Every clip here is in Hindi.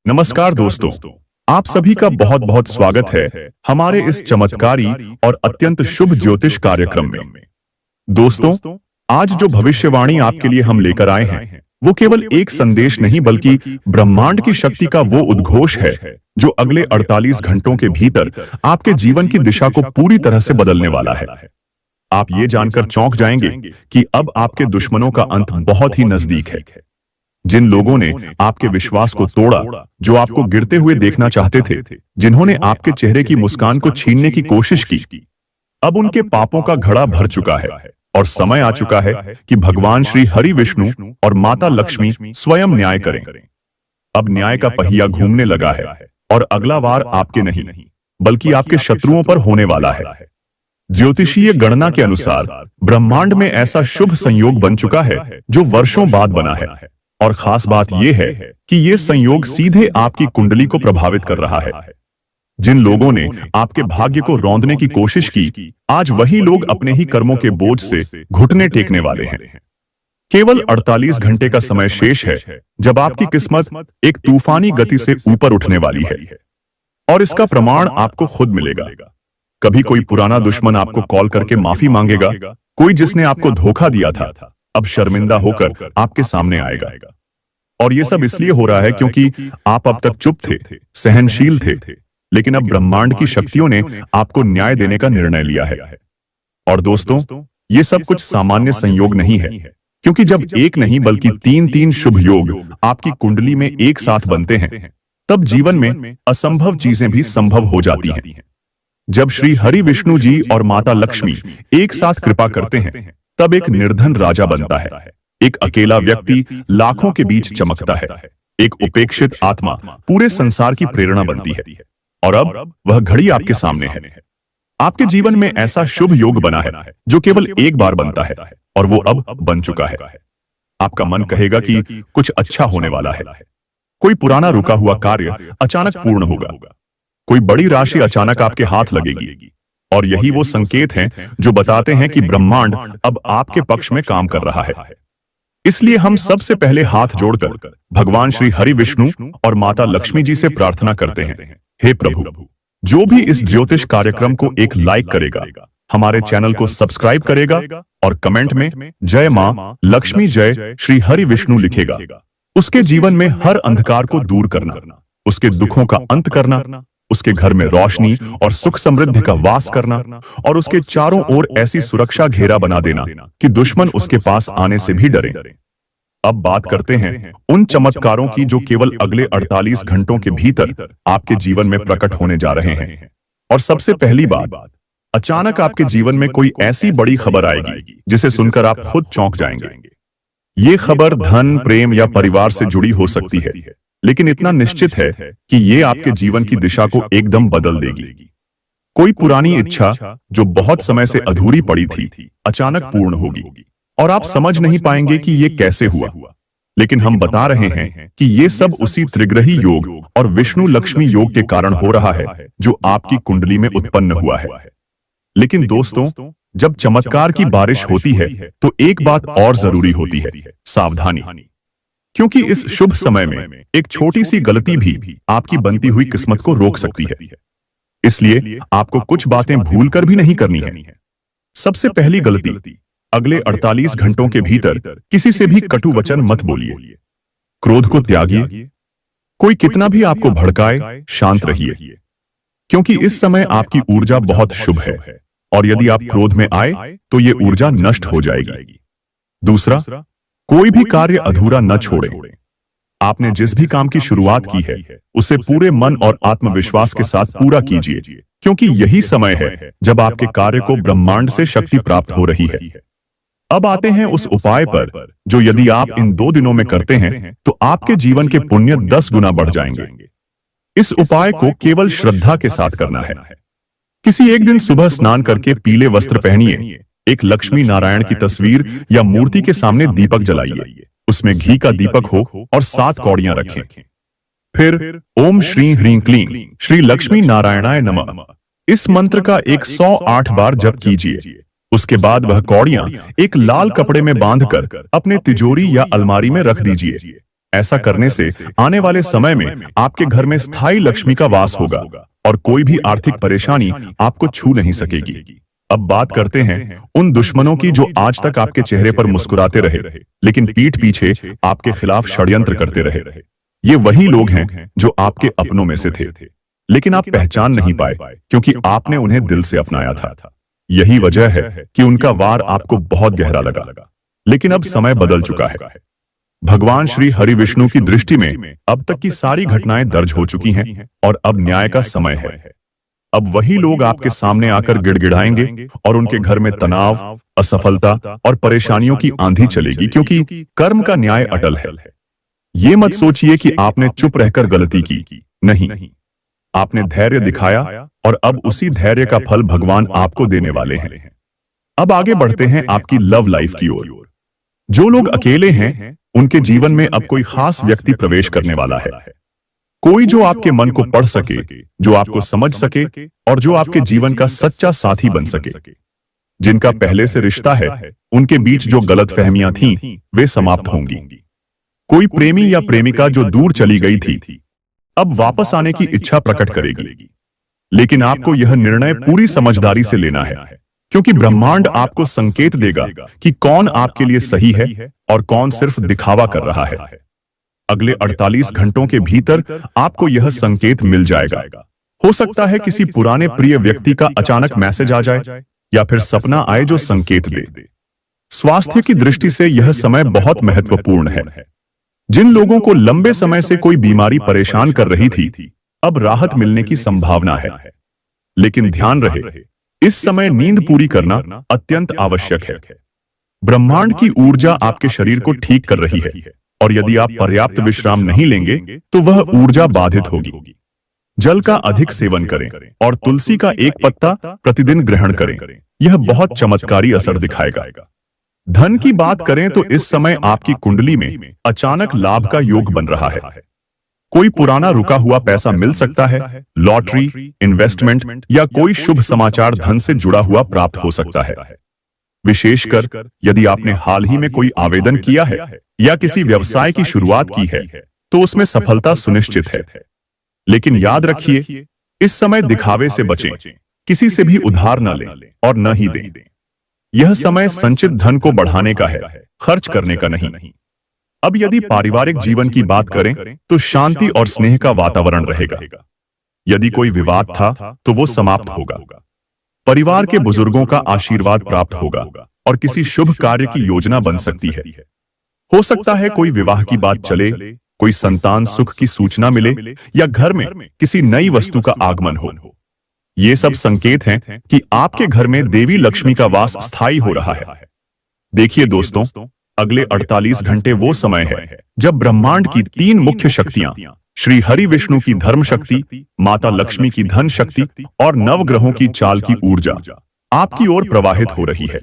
नमस्कार दोस्तों, आप सभी का बहुत बहुत स्वागत है हमारे इस चमत्कारी और अत्यंत शुभ ज्योतिष कार्यक्रम में। दोस्तों, आज जो भविष्यवाणी आपके लिए हम लेकर आए हैं, वो केवल एक संदेश नहीं बल्कि ब्रह्मांड की शक्ति का वो उद्घोष है जो अगले 48 घंटों के भीतर आपके जीवन की दिशा को पूरी तरह से बदलने वाला है। आप ये जानकर चौंक जाएंगे कि अब आपके दुश्मनों का अंत बहुत ही नजदीक है। जिन लोगों ने आपके विश्वास को तोड़ा, जो आपको गिरते हुए देखना चाहते थे, जिन्होंने आपके चेहरे की मुस्कान को छीनने की कोशिश की, अब उनके पापों का घड़ा भर चुका है और समय आ चुका है कि भगवान श्री हरि विष्णु और माता लक्ष्मी स्वयं न्याय करें। अब न्याय का पहिया घूमने लगा है और अगला वार आपके नहीं बल्कि आपके शत्रुओं पर होने वाला है। ज्योतिषीय गणना के अनुसार ब्रह्मांड में ऐसा शुभ संयोग बन चुका है जो वर्षों बाद बना है, और खास बात यह है कि यह संयोग सीधे आपकी कुंडली को प्रभावित कर रहा है। जिन लोगों ने आपके भाग्य को रौंदने की कोशिश की, आज वही लोग अपने ही कर्मों के बोझ से घुटने टेकने वाले हैं। केवल 48 घंटे का समय शेष है जब आपकी किस्मत एक तूफानी गति से ऊपर उठने वाली है, और इसका प्रमाण आपको खुद मिलेगा। कभी कोई पुराना दुश्मन आपको कॉल करके माफी मांगेगा, कोई जिसने आपको धोखा दिया था अब शर्मिंदा होकर आपके सामने आएगा। और ये सब इसलिए हो रहा है क्योंकि आप अब तक चुप थे, सहनशील थे, लेकिन अब ब्रह्मांड की शक्तियों ने आपको न्याय देने का निर्णय लिया है। और दोस्तों, ये सब कुछ सामान्य संयोग नहीं है, क्योंकि जब एक नहीं बल्कि तीन शुभ योग आपकी कुंडली में एक साथ बनते हैं, तब जीवन में असंभव चीजें भी संभव हो जाती हैं। जब श्री हरि विष्णु जी और माता लक्ष्मी एक साथ कृपा करते हैं, तब एक निर्धन राजा बनता है, एक अकेला व्यक्ति लाखों के बीच चमकता है, एक उपेक्षित आत्मा पूरे संसार की प्रेरणा बनती है। और अब वह घड़ी आपके सामने है। आपके जीवन में ऐसा शुभ योग बना है जो केवल एक बार बनता है, और वो अब बन चुका है। आपका मन कहेगा कि कुछ अच्छा होने वाला है। कोई पुराना रुका हुआ कार्य अचानक पूर्ण होगा, कोई बड़ी राशि अचानक आपके हाथ लगेगी, और यही वो संकेत हैं जो बताते हैं कि ब्रह्मांड अब आपके पक्ष में काम कर रहा है। इसलिए हम सबसे पहले हाथ जोड़कर भगवान श्री हरि विष्णु और माता लक्ष्मी जी से प्रार्थना करते हैं, हे प्रभु, जो भी इस ज्योतिष कार्यक्रम को एक लाइक करेगा, हमारे चैनल को सब्सक्राइब करेगा और कमेंट में जय मां लक्ष्मी जय श्री हरि विष्णु लिखेगा, उसके जीवन में हर अंधकार को दूर करना, उसके दुखों का अंत करना, उसके घर में रोशनी और सुख समृद्धि का वास करना, और उसके चारों ओर ऐसी सुरक्षा घेरा बना देना कि दुश्मन उसके पास आने से भी डरे। अब बात करते हैं उन चमत्कारों की जो केवल अगले 48 घंटों के भीतर आपके जीवन में प्रकट होने जा रहे हैं। और सबसे पहली बात, अचानक आपके जीवन में कोई ऐसी बड़ी खबर आएगी जिसे सुनकर आप खुद चौंक जाएंगे। ये खबर धन, प्रेम या परिवार से जुड़ी हो सकती है, लेकिन इतना निश्चित है कि ये आपके जीवन की दिशा को एकदम बदल देगी। कोई पुरानी इच्छा जो बहुत समय से अधूरी पड़ी थी, अचानक पूर्ण होगी, और आप समझ नहीं पाएंगे कि ये कैसे हुआ। लेकिन हम बता रहे हैं कि ये सब उसी त्रिग्रही योग और विष्णु लक्ष्मी योग के कारण हो रहा है जो आपकी कुंडली में उत्पन्न हुआ है। लेकिन दोस्तों, जब चमत्कार की बारिश होती है तो एक बात और जरूरी होती है, सावधानी। क्योंकि इस शुभ समय में एक छोटी सी गलती भी आपकी बनती हुई किस्मत को रोक सकती है। इसलिए आपको कुछ बातें भूलकर भी नहीं करनी है। सबसे पहली गलती, अगले 48 घंटों के भीतर किसी से भी कटु वचन मत बोलिए। क्रोध को त्यागिए। कोई कितना भी आपको भड़काए, शांत रहिए, क्योंकि इस समय आपकी ऊर्जा बहुत शुभ है, और यदि आप क्रोध में आए तो ये ऊर्जा नष्ट हो जाएगी। दूसरा, कोई भी कार्य अधूरा न छोड़े। आपने जिस भी काम की शुरुआत की है, उसे पूरे मन और आत्मविश्वास के साथ पूरा कीजिए, क्योंकि यही समय है जब आपके कार्य को ब्रह्मांड से शक्ति प्राप्त हो रही है। अब आते हैं उस उपाय पर जो यदि आप इन 2 दिनों में करते हैं तो आपके जीवन के पुण्य 10 गुना बढ़ जाएंगे। इस उपाय को केवल श्रद्धा के साथ करना है। किसी एक दिन सुबह स्नान करके पीले वस्त्र पहनिए, एक लक्ष्मी नारायण की तस्वीर या मूर्ति के सामने दीपक जलाइए, उसमें घी का दीपक हो और 7 कौड़ियां रखें। फिर ओम श्री ह्रीं क्लीं श्री लक्ष्मी नारायणाय नमः इस मंत्र का 108 बार जप कीजिए। उसके बाद वह कौड़ियां एक लाल कपड़े में बांधकर अपने तिजोरी या अलमारी में रख दीजिए। ऐसा करने से आने वाले समय में आपके घर में स्थायी लक्ष्मी का वास होगा और कोई भी आर्थिक परेशानी आपको छू नहीं सकेगी। अब बात करते हैं उन दुश्मनों की जो आज तक आपके चेहरे पर मुस्कुराते रहे, लेकिन पीठ पीछे आपके खिलाफ षड्यंत्र करते रहे। ये वही लोग हैं जो आपके अपनों में से थे, लेकिन आप पहचान नहीं पाए क्योंकि आपने उन्हें दिल से अपनाया था। यही वजह है कि उनका वार आपको बहुत गहरा लगा। लेकिन अब समय बदल चुका है। भगवान श्री हरि विष्णु की दृष्टि में अब तक की सारी घटनाएं दर्ज हो चुकी हैं और अब न्याय का समय है। अब वही लोग आपके सामने आकर गिड़गिड़ाएंगे और उनके घर में तनाव, असफलता और परेशानियों की आंधी चलेगी, क्योंकि कर्म का न्याय अटल है। ये मत सोचिए कि आपने चुप रहकर गलती की, नहीं, आपने धैर्य दिखाया और अब उसी धैर्य का फल भगवान आपको देने वाले हैं। अब आगे बढ़ते हैं आपकी लव लाइफ की ओर। जो लोग अकेले हैं उनके जीवन में अब कोई खास व्यक्ति प्रवेश करने वाला है। कोई जो आपके मन को पढ़ सके, जो आपको समझ सके और जो आपके जीवन का सच्चा साथी बन सके। जिनका पहले से रिश्ता है, उनके बीच जो गलतफहमियां थीं, वे समाप्त होंगी। कोई प्रेमी या प्रेमिका जो दूर चली गई थी, अब वापस आने की इच्छा प्रकट करेगी। लेकिन आपको यह निर्णय पूरी समझदारी से लेना है, क्योंकि ब्रह्मांड आपको संकेत देगा कि कौन आपके लिए सही है और कौन सिर्फ दिखावा कर रहा है। अगले 48 घंटों के भीतर आपको यह संकेत मिल जाएगा। हो सकता है किसी पुराने प्रिय व्यक्ति का अचानक मैसेज आ जाए या फिर सपना आए जो संकेत दे। स्वास्थ्य की दृष्टि से यह समय बहुत महत्वपूर्ण है। जिन लोगों को लंबे समय से कोई बीमारी परेशान कर रही थी, अब राहत मिलने की संभावना है। लेकिन ध्यान रहे, इस समय नींद पूरी करना अत्यंत आवश्यक है। ब्रह्मांड की ऊर्जा आपके शरीर को ठीक कर रही है और यदि आप पर्याप्त विश्राम नहीं लेंगे तो वह ऊर्जा बाधित होगी। जल का अधिक सेवन करें और तुलसी का एक पत्ता प्रतिदिन ग्रहण करें। यह बहुत चमत्कारी असर दिखाएगा। धन की बात करें तो इस समय आपकी कुंडली में अचानक लाभ का योग बन रहा है। कोई पुराना रुका हुआ पैसा मिल सकता है, लॉटरी, इन्वेस्टमेंट या कोई शुभ समाचार धन से जुड़ा हुआ प्राप्त हो सकता है। विशेषकर यदि आपने हाल ही में कोई आवेदन किया है या किसी व्यवसाय की शुरुआत की है तो उसमें सफलता सुनिश्चित है। लेकिन याद रखिए, इस समय दिखावे से बचें, किसी से भी उधार न लें और न ही दें। यह समय संचित धन को बढ़ाने का है, खर्च करने का नहीं। अब यदि पारिवारिक जीवन की बात करें तो शांति और स्नेह का वातावरण रहेगा। यदि कोई विवाद था तो वो समाप्त होगा। परिवार के बुजुर्गों का आशीर्वाद प्राप्त होगा और किसी शुभ कार्य की योजना बन सकती है। हो सकता है कोई विवाह की बात चले, कोई संतान सुख की सूचना मिले या घर में किसी नई वस्तु का आगमन हो। ये सब संकेत हैं कि आपके घर में देवी लक्ष्मी का वास स्थायी हो रहा है। देखिए दोस्तों, अगले 48 घंटे वो समय है जब ब्रह्मांड की 3 मुख्य शक्तियां, श्री हरि विष्णु की धर्म शक्ति, माता लक्ष्मी की धन शक्ति और नवग्रहों की चाल की ऊर्जा आपकी ओर प्रवाहित हो रही है।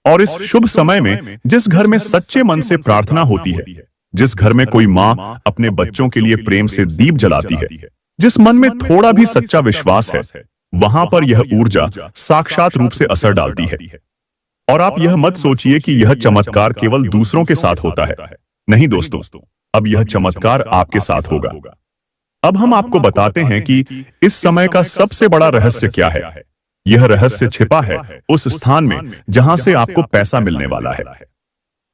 और इस शुभ समय में जिस घर में सच्चे मन से प्रार्थना होती है, जिस घर में कोई माँ अपने बच्चों के लिए प्रेम से दीप जलाती है, जिस मन में थोड़ा भी सच्चा विश्वास है, वहां पर यह ऊर्जा साक्षात रूप से असर डालती है। और आप यह मत सोचिए कि यह चमत्कार केवल दूसरों के साथ होता है। नहीं दोस्तों, अब यह चमत्कार आपके साथ होगा। अब हम आपको बताते हैं कि इस समय का सबसे बड़ा रहस्य क्या है। यह रहस्य छिपा है उस स्थान में जहां से आपको पैसा मिलने वाला है।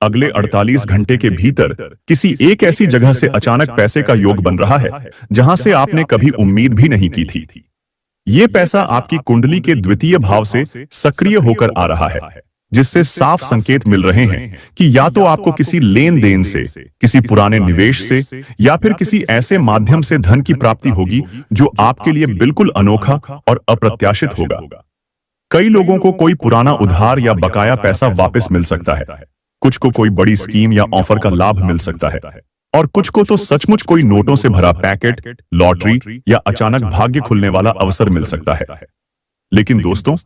अगले 48 घंटे के भीतर किसी एक ऐसी जगह से अचानक पैसे का योग बन रहा है जहां से आपने कभी उम्मीद भी नहीं की थी। यह पैसा आपकी कुंडली के द्वितीय भाव से सक्रिय होकर आ रहा है, जिससे साफ संकेत मिल रहे हैं कि या तो आपको किसी लेन देन से, किसी पुराने निवेश से या फिर किसी ऐसे माध्यम से धन की प्राप्ति होगी जो आपके लिए बिल्कुल अनोखा और अप्रत्याशित होगा। कई लोगों को कोई पुराना उधार या बकाया पैसा वापस मिल सकता है, कुछ को कोई बड़ी स्कीम या ऑफर का लाभ मिल सकता है और कुछ को तो सचमुच कोई नोटों से भरा पैकेट, लॉटरी या अचानक भाग्य खुलने वाला अवसर मिल सकता है। लेकिन दोस्तों,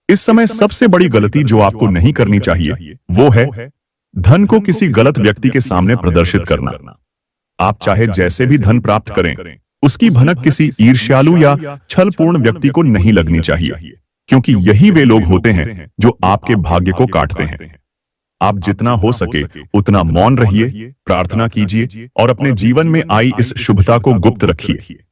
इस समय सबसे बड़ी गलती जो आपको नहीं करनी चाहिए वो है धन को किसी गलत व्यक्ति के सामने प्रदर्शित करना। आप चाहे जैसे भी धन प्राप्त करें, उसकी भनक किसी ईर्ष्यालु या छलपूर्ण व्यक्ति को नहीं लगनी चाहिए, क्योंकि यही वे लोग होते हैं जो आपके भाग्य को काटते हैं। आप जितना हो सके उतना मौन रहिए, प्रार्थना कीजिए और अपने जीवन में आई इस शुभता को गुप्त रखिए।